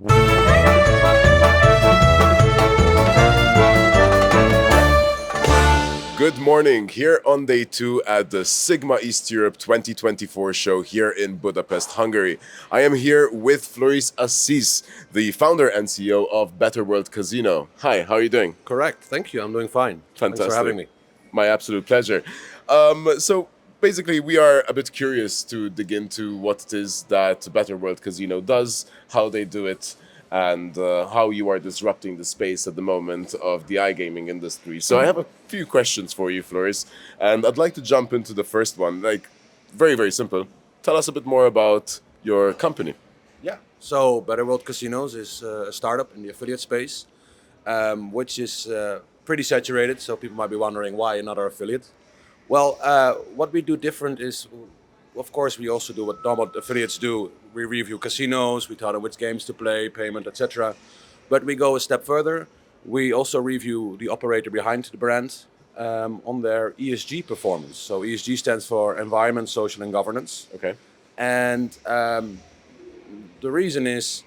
Good morning, here on day 2 at the Sigma East Europe 2024 show here in Budapest, Hungary. I am here with Floris Assies, the founder and CEO of Better World Casino. Hi, how are you doing? Correct, thank you, I'm doing fine. Fantastic. Thanks for having me. My absolute pleasure. So basically, we are a bit curious to dig into what it is that Better World Casino does, how they do it, and how you are disrupting the space at the moment of the iGaming industry. So I have a few questions for you, Floris, and I'd like to jump into the first one. Very, very simple. Tell us a bit more about your company. Yeah, so Better World Casinos is a startup in the affiliate space, which is pretty saturated, so people might be wondering why another affiliate. Well, what we do different is, of course, we also do what normal affiliates do. We review casinos, we tell them which games to play, payment, etc. But we go a step further. We also review the operator behind the brand on their ESG performance. So ESG stands for environment, social, and governance. Okay. And the reason is,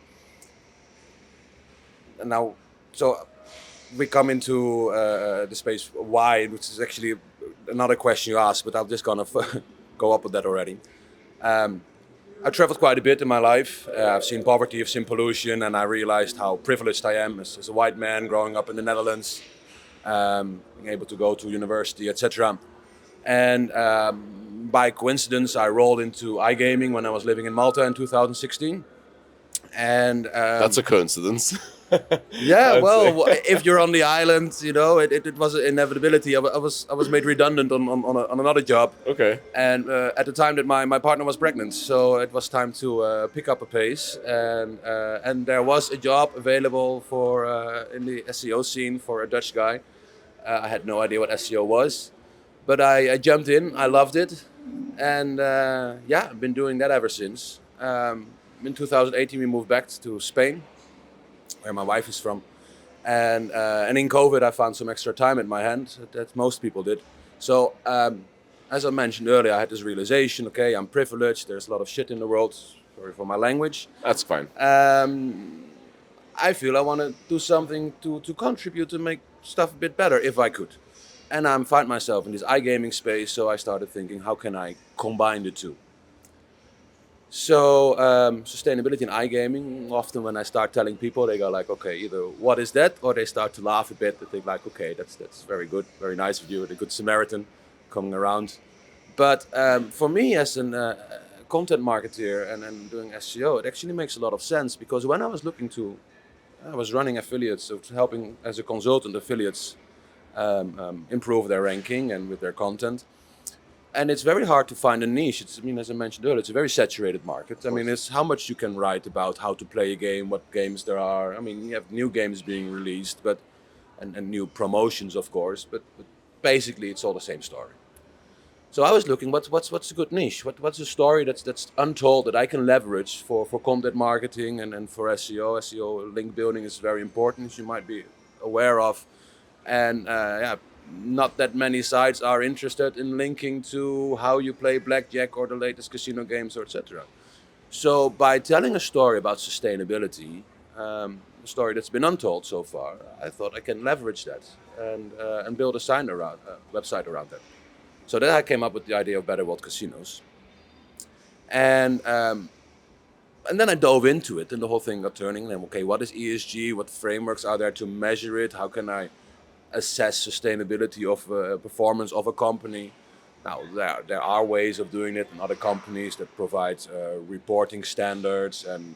now, so we come into the space why, which is actually another question you asked, but I'm just gonna go up with that already. I traveled quite a bit in my life. I've seen poverty, I've seen pollution, and I realized how privileged I am as a white man growing up in the Netherlands, being able to go to university, etc. And by coincidence, I rolled into iGaming when I was living in Malta in 2016. And That's a coincidence. yeah, well, if you're on the island, you know, it was an inevitability. I was made redundant on another job. Okay. And at the time that my partner was pregnant, so it was time to pick up a pace. And there was a job available for in the SEO scene for a Dutch guy. I had no idea what SEO was, but I jumped in. I loved it, and yeah, I've been doing that ever since. In 2018, we moved back to Spain, where my wife is from, and in COVID I found some extra time in my hand that most people did. So as I mentioned earlier, I had this realization: okay, I'm privileged. There's a lot of shit in the world. Sorry for my language. That's fine. I feel I want to do something to contribute to make stuff a bit better if I could, and I find myself in this iGaming space. So I started thinking, how can I combine the two? So sustainability in iGaming, often when I start telling people, they go like, okay, either what is that? Or they start to laugh a bit. They think like, okay, that's very good, very nice of you, the good Samaritan coming around. But for me as a content marketer and doing SEO, it actually makes a lot of sense, because when I was running affiliates, so helping as a consultant affiliates improve their ranking and with their content. And it's very hard to find a niche. As I mentioned earlier, it's a very saturated market. I mean, it's how much you can write about how to play a game, what games there are. I mean, you have new games being released, and new promotions, of course. But basically, it's all the same story. So I was looking, what's a good niche? What's a story that's untold that I can leverage for content marketing and for SEO. SEO link building is very important, as you might be aware of. And yeah. Not that many sites are interested in linking to how you play blackjack or the latest casino games, or etc. So by telling a story about sustainability, a story that's been untold so far, I thought I can leverage that and build a website around that. So then I came up with the idea of Better World Casinos, and then I dove into it, and the whole thing got turning. And okay, what is ESG? What frameworks are there to measure it? How can I assess sustainability of performance of a company? Now, there are ways of doing it in other companies that provide reporting standards, and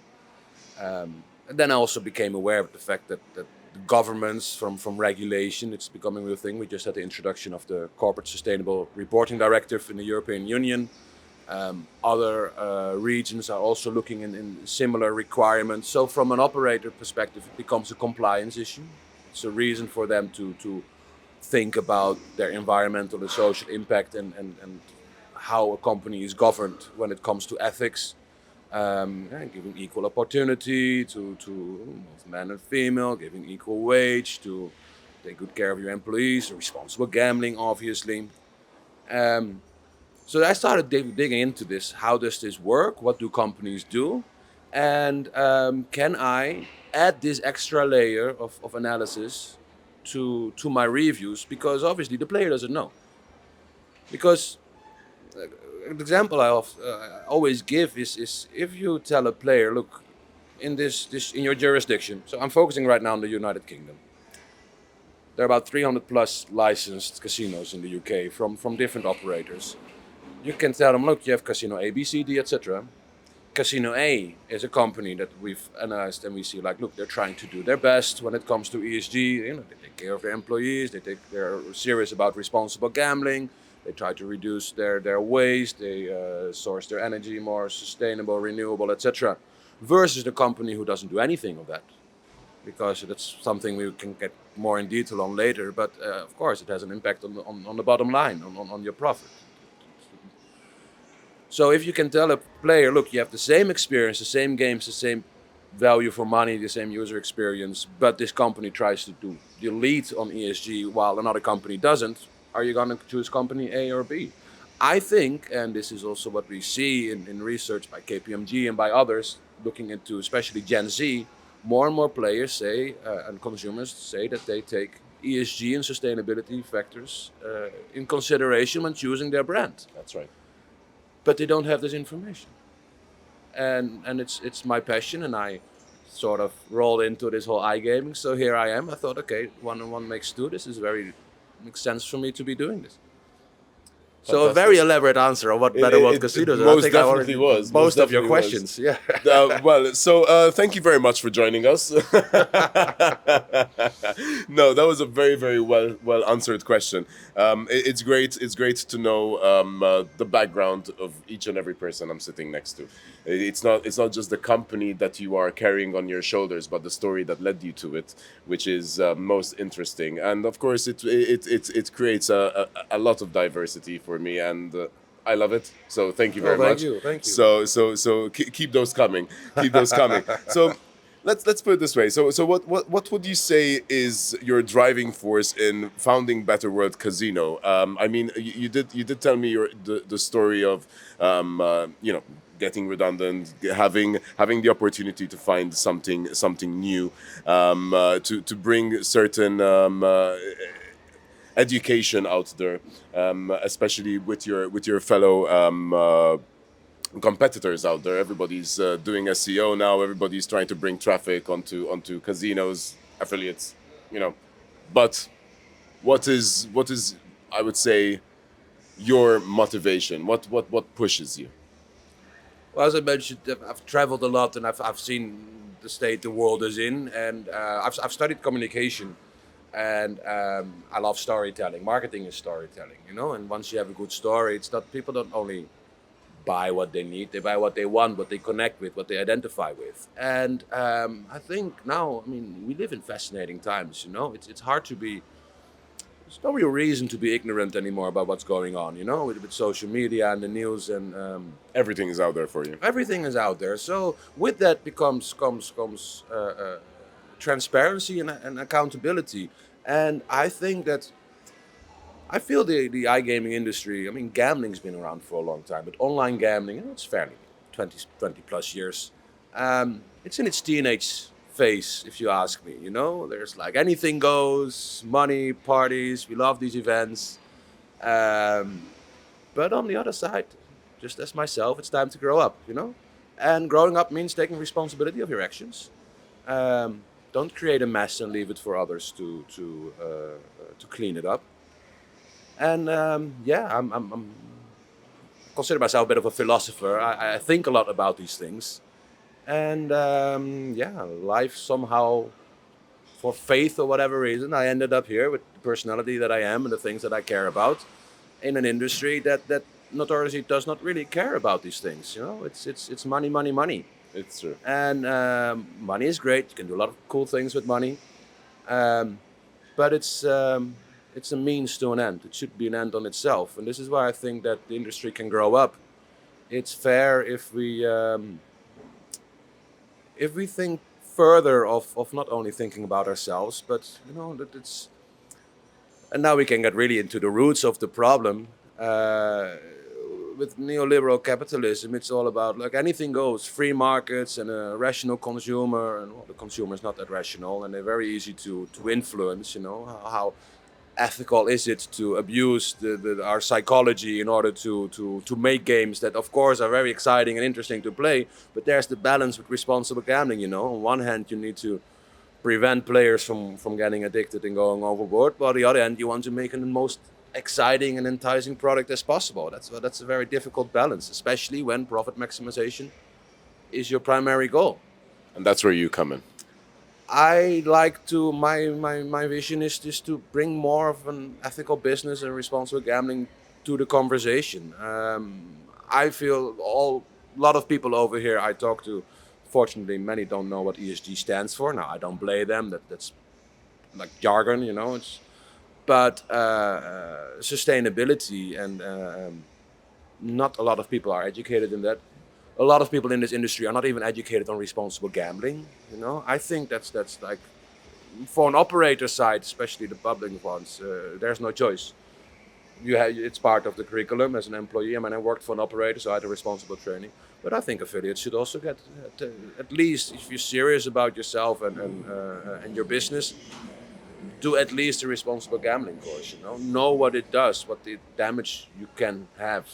then I also became aware of the fact that the governments from regulation, it's becoming a real thing. We just had the introduction of the Corporate Sustainable Reporting Directive in the European Union. Other regions are also looking in similar requirements. So from an operator perspective, it becomes a compliance issue. It's a reason for them to think about their environmental and social impact and how a company is governed when it comes to ethics, giving equal opportunity to both men and female, giving equal wage, to take good care of your employees, responsible gambling, obviously. So I started digging into this. How does this work? What do companies do? And can I add this extra layer of analysis to my reviews? Because obviously the player doesn't know. Because an example I always give is if you tell a player, look, in this in your jurisdiction. So I'm focusing right now on the United Kingdom. There are about 300 plus licensed casinos in the UK from different operators. You can tell them, look, you have casino A, B, C, D, etc. Casino A is a company that we've analyzed and we see like, look, they're trying to do their best when it comes to ESG. You know, they take care of their employees. They're serious about responsible gambling. They try to reduce their waste. They source their energy more sustainable, renewable, etc. Versus the company who doesn't do anything of that, because that's something we can get more in detail on later. But of course, it has an impact on the bottom line, on your profit. So if you can tell a player, look, you have the same experience, the same games, the same value for money, the same user experience, but this company tries to do the lead on ESG while another company doesn't, are you going to choose company A or B? I think, and this is also what we see in research by KPMG and by others, looking into especially Gen Z, more and more players say, and consumers say that they take ESG and sustainability factors in consideration when choosing their brand. That's right. But they don't have this information. And it's my passion, and I sort of rolled into this whole iGaming. So here I am. I thought, okay, one and one makes two. This is makes sense for me to be doing this. So a very elaborate answer on what Better World Casinos is. Most I think definitely was. Most of your definitely questions. Yeah. Well, so thank you very much for joining us. No, that was a very, very well answered question. It's great. It's great to know the background of each and every person I'm sitting next to. It's not just the company that you are carrying on your shoulders, but the story that led you to it, which is most interesting. And of course, it creates a lot of diversity for me, and I love it. So thank you very much. Thank you. So keep those coming. Keep those coming. So let's put it this way. So what would you say is your driving force in founding Better World Casino? I mean, you did tell me the story of getting redundant, having the opportunity to find something new, to bring certain education out there, especially with your fellow competitors out there. Everybody's doing SEO now. Everybody's trying to bring traffic onto casinos, affiliates, But what is I would say your motivation? What pushes you? Well, as I mentioned, I've traveled a lot, and I've seen the state the world is in, and I've studied communication, and I love storytelling. Marketing is storytelling, And once you have a good story, it's not people don't only buy what they need; they buy what they want, what they connect with, what they identify with. And I think now, we live in fascinating times. It's hard to be. There's no real reason to be ignorant anymore about what's going on, with social media and the news, and Everything is out there for you. everything is out there. So with that comes transparency and accountability. And I think that I feel the iGaming industry. Gambling's been around for a long time, but online gambling, it's fairly 20 plus years. It's in its teenage phase, if you ask me. There's like anything goes, money, parties. We love these events. But on the other side, just as myself, it's time to grow up. And growing up means taking responsibility of your actions. Don't create a mess and leave it for others to clean it up. And I'm consider myself a bit of a philosopher. I think a lot about these things. And life somehow, for faith or whatever reason, I ended up here with the personality that I am and the things that I care about in an industry that notoriously does not really care about these things. It's money, money, money. It's true. And money is great. You can do a lot of cool things with money. But it's a means to an end. It should be an end on itself. And this is why I think that the industry can grow up. It's fair if we think further of not only thinking about ourselves, but that it's. And now we can get really into the roots of the problem. with neoliberal capitalism, it's all about like anything goes, free markets and a rational consumer, and well, the consumer is not that rational, and they're very easy to influence. You know, how ethical is it to abuse our psychology in order to make games that, of course, are very exciting and interesting to play, but there's the balance with responsible gambling. You know, on one hand, you need to prevent players from getting addicted and going overboard, but on the other hand, you want to make it the most exciting and enticing product as possible. That's a very difficult balance, especially when profit maximization is your primary goal. And that's where you come in. I like to my vision is just to bring more of an ethical business and responsible gambling to the conversation. I feel a lot of people over here I talk to, fortunately, many don't know what ESG stands for. Now I don't blame them. That's like jargon, you know. But sustainability and not a lot of people are educated in that. A lot of people in this industry are not even educated on responsible gambling. You know, I think that's like for an operator side, especially the public ones, there's no choice. It's part of the curriculum as an employee. I mean, I worked for an operator, so I had a responsible training. But I think affiliates should also get at least, if you're serious about yourself and your business, do at least a responsible gambling course. Know what it does, what the damage you can have,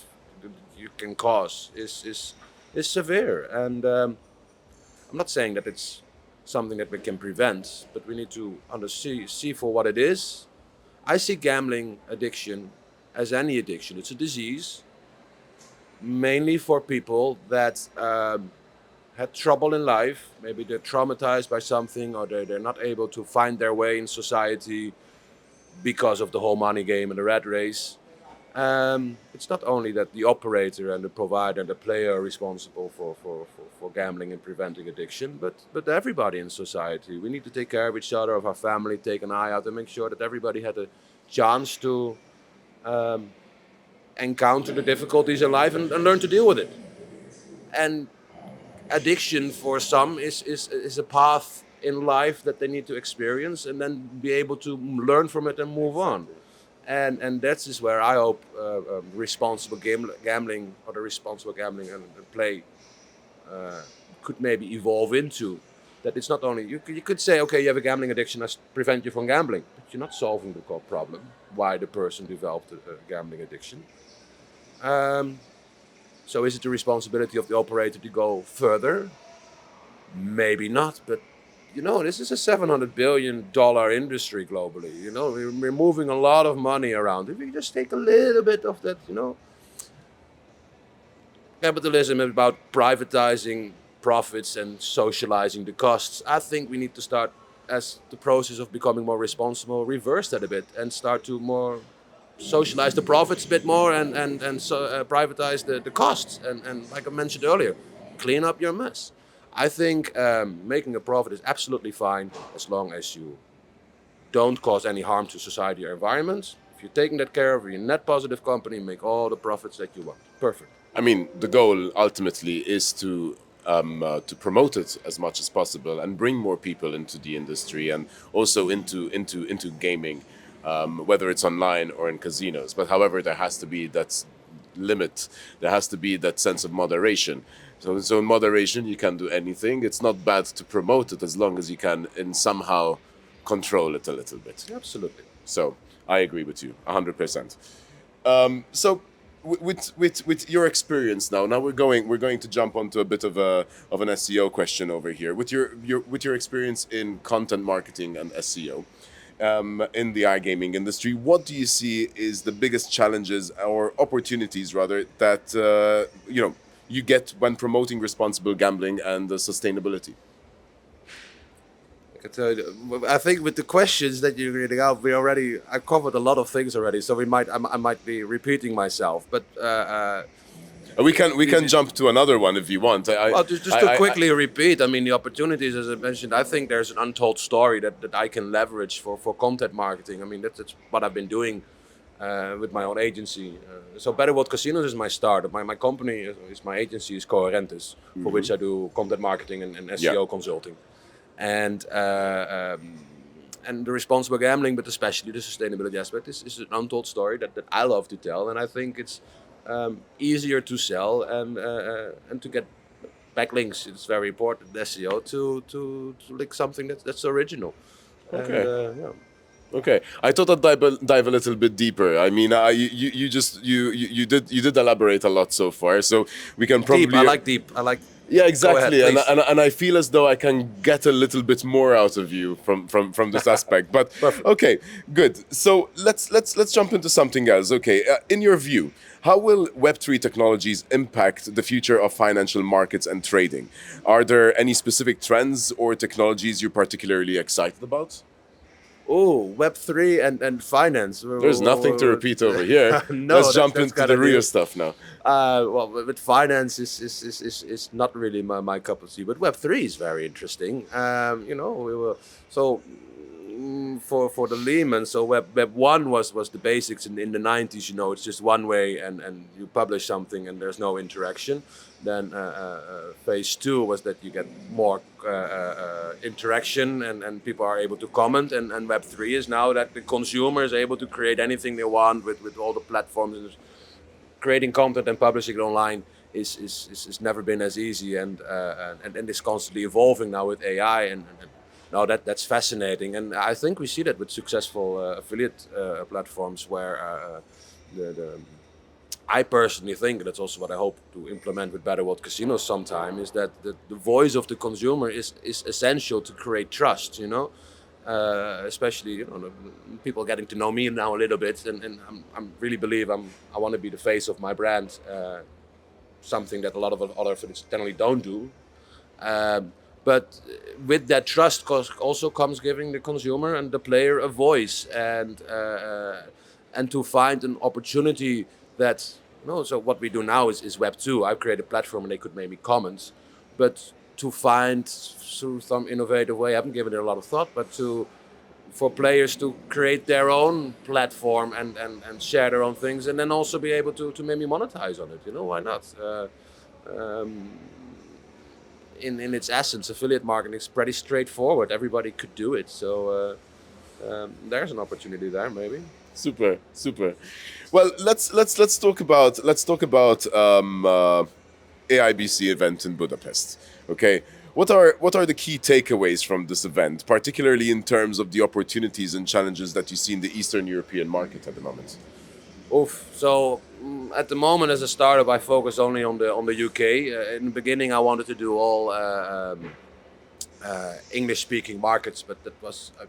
you can cause is severe. And I'm not saying that it's something that we can prevent, but we need to see for what it is. I see gambling addiction as any addiction. It's a disease, mainly for people that had trouble in life. Maybe they're traumatized by something, or they're not able to find their way in society because of the whole money game and the rat race. It's not only that the operator and the provider and the player are responsible for gambling and preventing addiction, but everybody in society. We need to take care of each other, of our family, take an eye out, and make sure that everybody had a chance to encounter the difficulties in life and learn to deal with it. And addiction for some is a path in life that they need to experience and then be able to learn from it and move on. And that is where I hope responsible gambling or the responsible gambling and play could maybe evolve into. That it's not only, you could say, okay, you have a gambling addiction, let's prevent you from gambling. But you're not solving the core problem, why the person developed a gambling addiction. So is it the responsibility of the operator to go further? Maybe not, but this is a $700 billion industry globally. We're moving a lot of money around. If we just take a little bit of that, capitalism is about privatizing profits and socializing the costs. I think we need to start, as the process of becoming more responsible, reverse that a bit and start to more socialize the profits a bit more and privatize the costs. And like I mentioned earlier, clean up your mess. I think making a profit is absolutely fine as long as you don't cause any harm to society or environment. If you're taking that care of, you're a net positive company, make all the profits that you want. Perfect. I mean, the goal ultimately is to promote it as much as possible and bring more people into the industry and also into gaming, whether it's online or in casinos. But however, there has to be that limit. There has to be that sense of moderation. So in moderation, you can do anything. It's not bad to promote it as long as you can somehow control it a little bit. Absolutely. So I agree with you 100%. So with your experience now we're going to jump onto a bit of an SEO question over here. With your experience in content marketing and SEO in the iGaming industry, what do you see is the biggest challenges or opportunities rather that you get when promoting responsible gambling and sustainability? I think with the questions that you're reading out, I covered a lot of things already, so I might be repeating myself. But we can jump to another one if you want. Just to quickly repeat, I mean, the opportunities, as I mentioned, I think there's an untold story that I can leverage for content marketing. I mean, that's what I've been doing with my own agency. So Better World Casinos is my start. My company, my agency is 𝐂𝐭_, for which I do content marketing and SEO consulting. And the responsible gambling, but especially the sustainability aspect, is an untold story that I love to tell. And I think it's easier to sell and to get backlinks. It's very important, SEO, to link something that's original. And Okay. yeah. Okay, I thought I'd dive a little bit deeper. I mean, you just you did elaborate a lot so far, so we can Deep. I probably like deep. I like. yeah, Go ahead, exactly, please. and I feel as though I can get a little bit more out of you from this aspect. But Perfect. okay, good. So let's jump into something else. Okay, in your view, how will Web3 technologies impact the future of financial markets and trading? Are there any specific trends or technologies you're particularly excited about? Oh, Web3 and finance. There's nothing to repeat over here. Let's No, jump that's into kind the of real new. stuff now. Well, with finance is not really my cup of tea, but Web3 is very interesting. We were so for the Lehman. So Web 1 was the basics in the 90s. It's just one way, and you publish something and there's no interaction. Then phase 2 was that you get more interaction and people are able to comment. And Web 3 is now that the consumer is able to create anything they want with all the platforms. And creating content and publishing it online is never been as easy, and is constantly evolving now with AI. And now that's fascinating. And I think we see that with successful affiliate platforms where the I personally think, and that's also what I hope to implement with Better World Casinos sometime, is that the voice of the consumer is essential to create trust, especially, people getting to know me now a little bit, and I'm really believe I want to be the face of my brand, something that a lot of other affiliates generally don't do. But with that trust also comes giving the consumer and the player a voice, and to find an opportunity that so what we do now is Web 2. I've created a platform and they could maybe comment, but to find through some innovative way, I haven't given it a lot of thought, but for players to create their own platform and share their own things, and then also be able to maybe monetize on it. Why not? Um, in its essence, affiliate marketing is pretty straightforward. Everybody could do it. So there's an opportunity there, maybe. Super, super. Well, let's talk about AIBC event in Budapest. Okay, what are the key takeaways from this event, particularly in terms of the opportunities and challenges that you see in the Eastern European market at the moment? Oof. So at the moment, as a startup, I focus only on the UK. In the beginning, I wanted to do all English-speaking markets, but that was a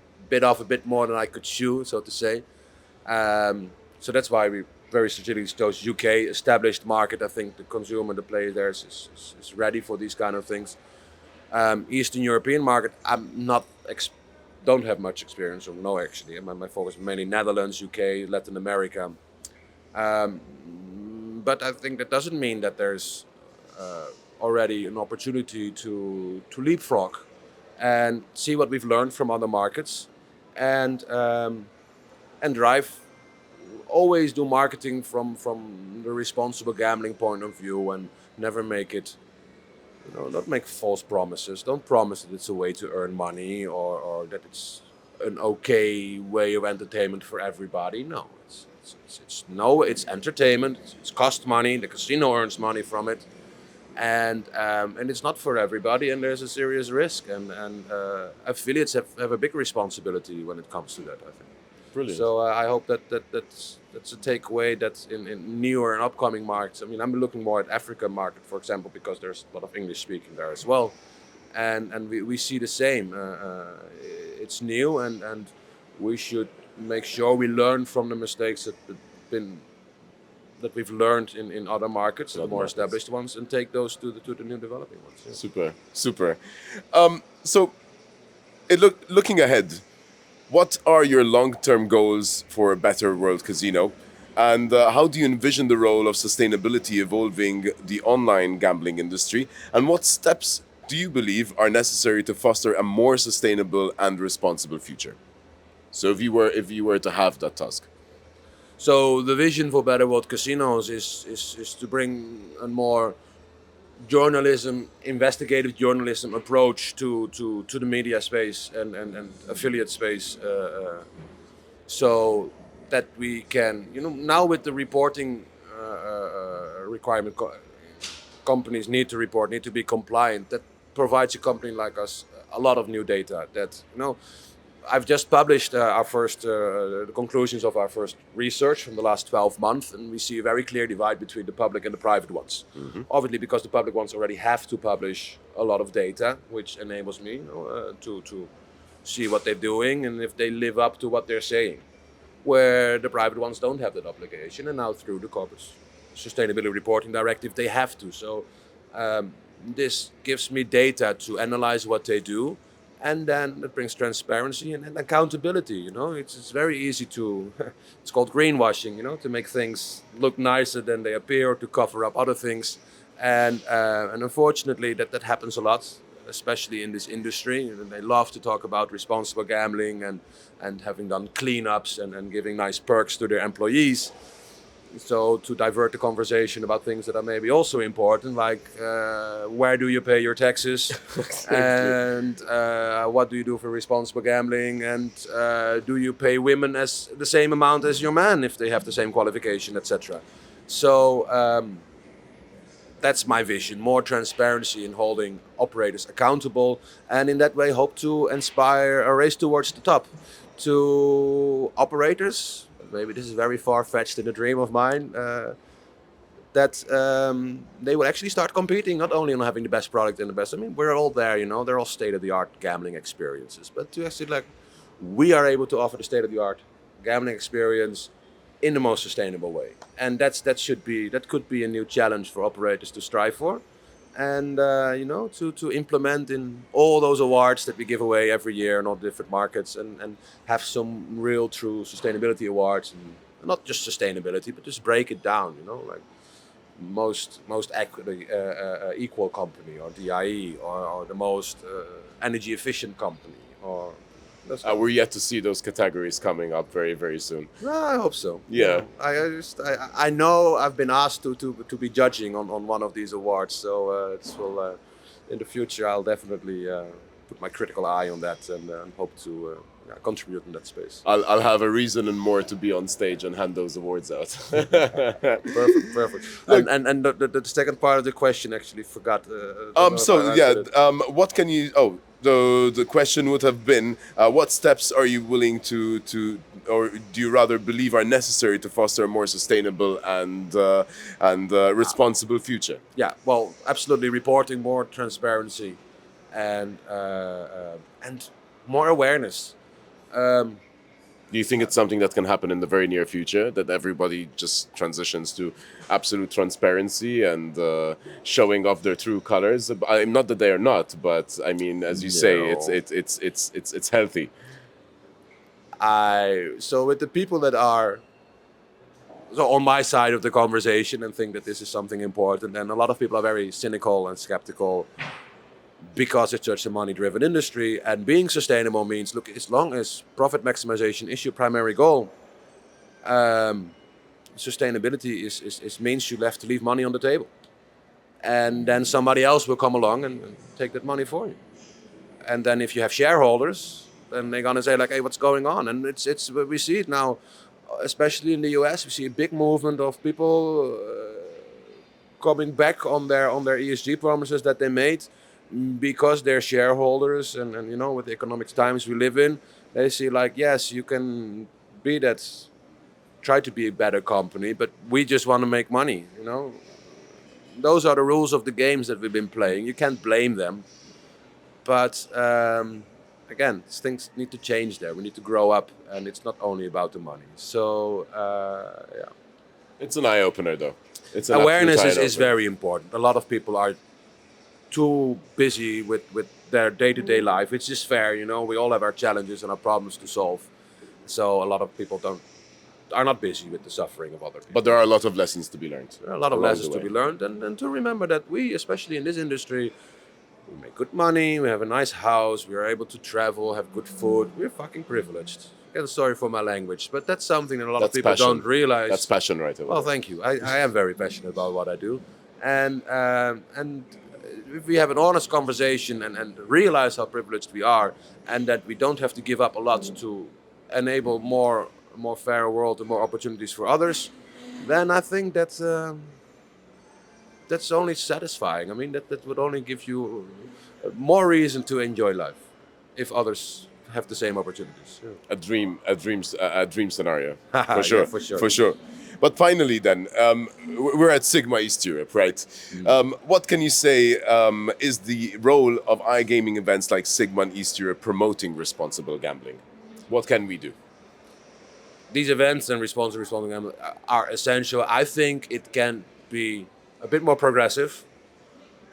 bit more than I could chew, so to say. So that's why we very strategically chose UK, established market. I think the consumer, the player there is ready for these kind of things. Eastern European market, don't have much experience, or no, actually. My focus is mainly Netherlands, UK, Latin America. But I think that doesn't mean that there's already an opportunity to leapfrog and see what we've learned from other markets, and drive. Always do marketing from the responsible gambling point of view, and never make it. Don't make false promises. Don't promise that it's a way to earn money, or that it's an okay way of entertainment for everybody. No, it's entertainment. It's cost money. The casino earns money from it, and it's not for everybody. And there's a serious risk, and affiliates have a big responsibility when it comes to that, I think. Brilliant. So I hope that's a takeaway that's in newer and upcoming markets. I mean, I'm looking more at African market, for example, because there's a lot of English speaking there as well, and we see the same. It's new, and we should make sure we learn from the mistakes that we've learned in other markets, the more established ones, and take those to the new developing ones. Yeah. Super, super. So, looking ahead, what are your long-term goals for a better world casino? And how do you envision the role of sustainability evolving the online gambling industry? And what steps do you believe are necessary to foster a more sustainable and responsible future? So if you were to have that task. So the vision for Better World Casinos is to bring a more investigative journalism approach to the media space and affiliate space, so that we can, now with the reporting requirement companies need to report, need to be compliant. That provides a company like us a lot of new data. That I've just published our first the conclusions of our first research from the last 12 months, and we see a very clear divide between the public and the private ones. Obviously, because the public ones already have to publish a lot of data, which enables me to see what they're doing and if they live up to what they're saying. Where the private ones don't have that obligation, and now through the corporate sustainability reporting directive, they have to. So this gives me data to analyze what they do. And then it brings transparency and accountability. It's very easy to, it's called greenwashing, to make things look nicer than they appear, or to cover up other things. And unfortunately that happens a lot, especially in this industry. And they love to talk about responsible gambling and having done cleanups and giving nice perks to their employees. So to divert the conversation about things that are maybe also important, like where do you pay your taxes, and what do you do for responsible gambling, and do you pay women as the same amount as your man if they have the same qualification, etc. So that's my vision: more transparency in holding operators accountable, and in that way hope to inspire a race towards the top to operators. Maybe this is very far-fetched and a dream of mine, that they will actually start competing not only on having the best product and the best. I mean, we're all there, they're all state-of-the-art gambling experiences. But to actually we are able to offer the state-of-the-art gambling experience in the most sustainable way, and that could be a new challenge for operators to strive for, and to implement in all those awards that we give away every year in all different markets, and have some real true sustainability awards, and not just sustainability, but just break it down, like most equal company, or DIE, or the most energy efficient company, or we're yet to see those categories coming up very, very soon. No, I hope so. Yeah. I know I've been asked to be judging on one of these awards, so in the future I'll definitely put my critical eye on that, and hope to contribute in that space. I'll have a reason and more to be on stage and hand those awards out. Perfect. And the second part of the question, actually forgot. What can you? The question would have been, what steps are you willing to, or do you rather believe are necessary to foster a more sustainable and responsible future? Yeah, well, absolutely, reporting, more transparency, and more awareness. Do you think it's something that can happen in the very near future, that everybody just transitions to absolute transparency and showing off their true colors? Not that they are not, but I mean, as you say, it's healthy. So with the people that are on my side of the conversation and think that this is something important, and a lot of people are very cynical and skeptical, because it's such a money-driven industry, and being sustainable means, look, as long as profit maximization is your primary goal, sustainability is means you have to leave money on the table, and then somebody else will come along and take that money for you. And then if you have shareholders, then they're gonna say like, hey, what's going on? And it's we see it now, especially in the US. We see a big movement of people coming back on their ESG promises that they made, because they're shareholders, and with the economic times we live in, they see like, yes, you can be that, try to be a better company, but we just want to make money. Those are the rules of the games that we've been playing. You can't blame them, but again, things need to change there. We need to grow up, and it's not only about the money. So it's an eye-opener, though. Awareness is very important. A lot of people are too busy with their day-to-day life, which is fair. We all have our challenges and our problems to solve. So a lot of people are not busy with the suffering of other people. But there are a lot of lessons to be learned. There are a lot of lessons to be learned, and to remember that we, especially in this industry, we make good money, we have a nice house, we are able to travel, have good food. We're fucking privileged. Again, sorry for my language, but that's something that a lot of people don't realize. That's passion right away. Well, thank you. I am very passionate about what I do. And if we have an honest conversation and realize how privileged we are, and that we don't have to give up a lot to enable more fair world and more opportunities for others, then I think that that's only satisfying. I mean, that would only give you more reason to enjoy life if others have the same opportunities. A dream scenario, for Yeah, sure, for sure. for sure. But finally, then we're at Sigma East Europe, right? What can you say is the role of iGaming events like Sigma in East Europe promoting responsible gambling? What can we do? These events and responsible gambling are essential. I think it can be a bit more progressive.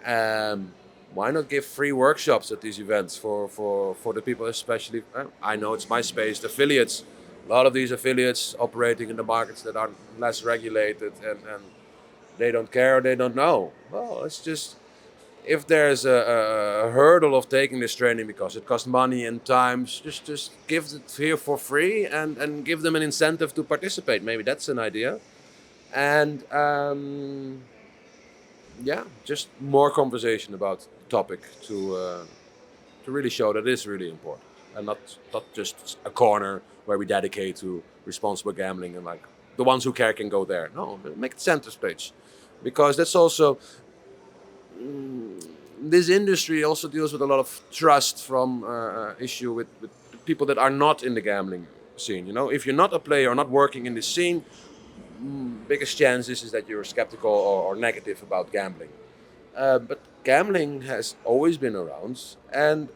Why not give free workshops at these events for the people, especially, I know it's my space, the affiliates. A lot of these affiliates operating in the markets that are less regulated and they don't care, they don't know. Well, it's just, if there's a hurdle of taking this training because it costs money and time, just give it here for free and give them an incentive to participate. Maybe that's an idea. And yeah, just more conversation about the topic to really show that it is really important, and not just a corner where we dedicate to responsible gambling and like the ones who care can go there. No, make it center stage, because that's also this industry also deals with a lot of trust from issue with people that are not in the gambling scene. You know, if you're not a player or not working in this scene, biggest chance is that you're skeptical or negative about gambling. But gambling has always been around and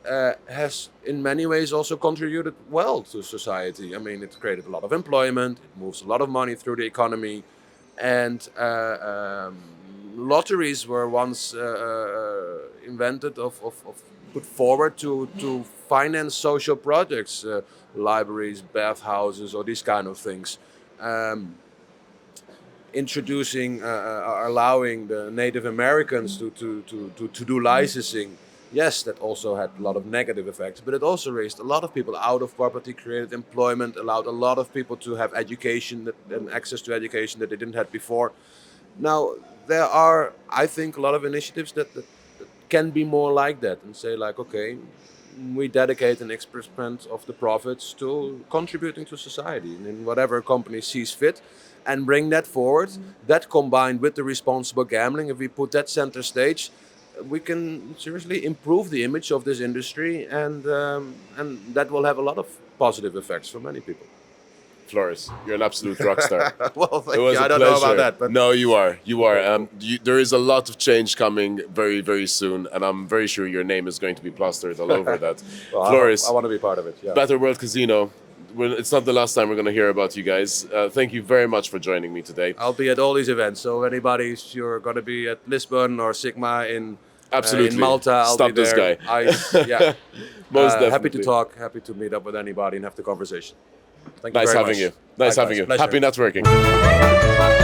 has in many ways also contributed well to society. I mean, it created a lot of employment, it moves a lot of money through the economy, and lotteries were once invented of put forward to finance social projects, libraries, bathhouses, or these kind of things. Introducing, allowing the Native Americans to do licensing, yes, that also had a lot of negative effects, but it also raised a lot of people out of poverty, created employment, allowed a lot of people to have education and access to education that they didn't have before. Now, there are, I think, a lot of initiatives that can be more like that and say like, okay, we dedicate an X% of the profits to contributing to society in whatever company sees fit, and bring that forward. That combined with the responsible gambling, if we put that center stage, we can seriously improve the image of this industry, and that will have a lot of positive effects for many people. Floris, you're an absolute rock star. Well, thank It was you. a I don't know pleasure. about that, but No, you are. You are. There is a lot of change coming very, very soon, and I'm very sure your name is going to be plastered all over that. well, Floris, I want to be part of it. Yeah. Better World Casino. It's not the last time we're going to hear about you guys. Thank you very much for joining me today. I'll be at all these events. So anybody's you're going to be at Lisbon or Sigma in Absolutely. in Malta, I'll Stop be this there. guy. Yeah. Most definitely. Happy to talk. Happy to meet up with anybody and have the conversation. Thank you Nice very having much. you. Nice Likewise. having you. Pleasure. Happy networking.